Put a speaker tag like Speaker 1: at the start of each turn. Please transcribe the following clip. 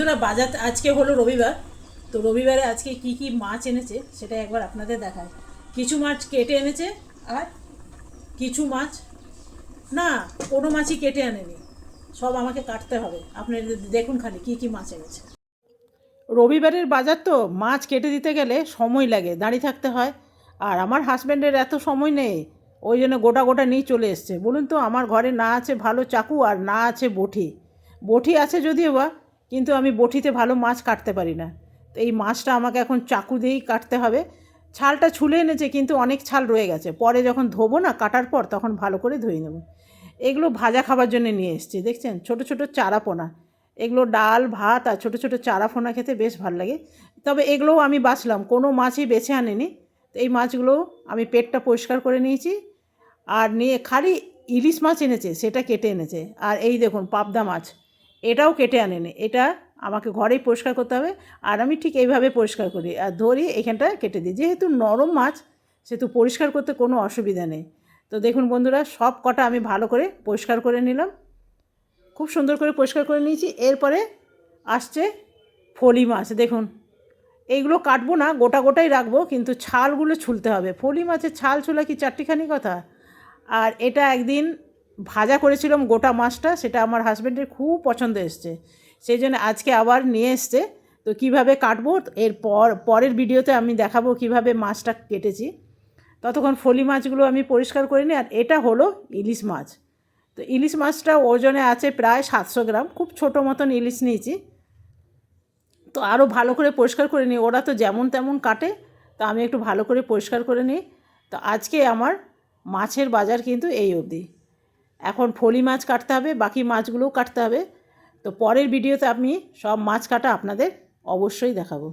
Speaker 1: বন্ধুরা, বাজার আজকে হলো রবিবার। তো রবিবারে আজকে কি কি মাছ এনেছে সেটা একবার আপনাদের দেখায়। কিছু মাছ কেটে এনেছে, আর কিছু মাছ না, কোনো মাছই কেটে আনেনি, সব আমাকে কাটতে হবে। আপনাদের দেখুন খালি কি কি মাছ এনেছে। রবিবারের বাজার তো মাছ কেটে দিতে গেলে সময় লাগে, দাঁড়িয়ে থাকতে হয়। আর আমার হাজব্যান্ডের এত সময় নেই, ওই জন্য গোটা গোটা নিয়ে চলে এসছে। বলুন তো, আমার ঘরে না আছে ভালো চাকু আর না আছে বটি। বটি আছে যদিও বা, কিন্তু আমি বটিতে ভালো মাছ কাটতে পারি না। তো এই মাছটা আমাকে এখন চাকু দিয়েই কাটতে হবে। ছালটা ছুলে এনেছে, কিন্তু অনেক ছাল রয়ে গেছে, পরে যখন ধোবো না কাটার পর তখন ভালো করে ধুয়ে নেব। এগুলো ভাজা খাবার জন্য নিয়ে এসেছি, দেখছেন ছোট ছোট চারাপোনা। এগুলো ডাল ভাত আর ছোটো ছোটো চারাপোনা খেতে বেশ ভালো লাগে। তবে এগুলোও আমি বাছলাম, কোনো মাছই বেছে আনিনি। এই মাছগুলো আমি পেটটা পরিষ্কার করে নিয়েছি। আর নিয়ে খালি ইলিশ মাছ এনেছে, সেটা কেটে এনেছে। আর এই দেখুন পাবদা মাছ, এটাও কেটে আনেনি। এটা আমাকে ঘরেই পরিষ্কার করতে হবে। আর আমি ঠিক এইভাবে পরিষ্কার করি আর ধরি, এখানটা কেটে দিই। যেহেতু নরম মাছ, সেহেতু পরিষ্কার করতে কোনো অসুবিধা নেই। তো দেখুন বন্ধুরা, সব কটা আমি ভালো করে পরিষ্কার করে নিলাম, খুব সুন্দর করে পরিষ্কার করে নিয়েছি। এরপরে আসছে ফলি মাছ। দেখুন, এইগুলো কাটবো না, গোটা গোটাই রাখবো, কিন্তু ছালগুলো ছুলতে হবে। ফলি মাছের ছাল ছোলা কি চারটিখানি কথা। আর এটা একদিন ভাজা করেছিলাম গোটা মাছটা, সেটা আমার হাজব্যান্ডের খুব পছন্দ এসছে, সেই জন্য আজকে আবার নিয়ে এসছে। তো কীভাবে কাটবো পরের ভিডিওতে আমি দেখাবো কিভাবে মাছটা কেটেছি। ততক্ষণ ফলি মাছগুলো আমি পরিষ্কার করে নিই। আর এটা হলো ইলিশ মাছ। তো ইলিশ মাছটা ওজনে আছে প্রায় 700 গ্রাম, খুব ছোটো মতন ইলিশ নিয়েছি। তো আরও ভালো করে পরিষ্কার করে নিই, ওরা তো যেমন তেমন কাটে, তো আমি একটু ভালো করে পরিষ্কার করে নিই। তো আজকে আমার মাছের বাজার কিন্তু এই অবধি। এখন ফলি মাছ কাটতে হবে, বাকি মাছগুলোও কাটতে হবে। তো পরের ভিডিওতে আমি সব মাছ কাটা আপনাদের অবশ্যই দেখাবো।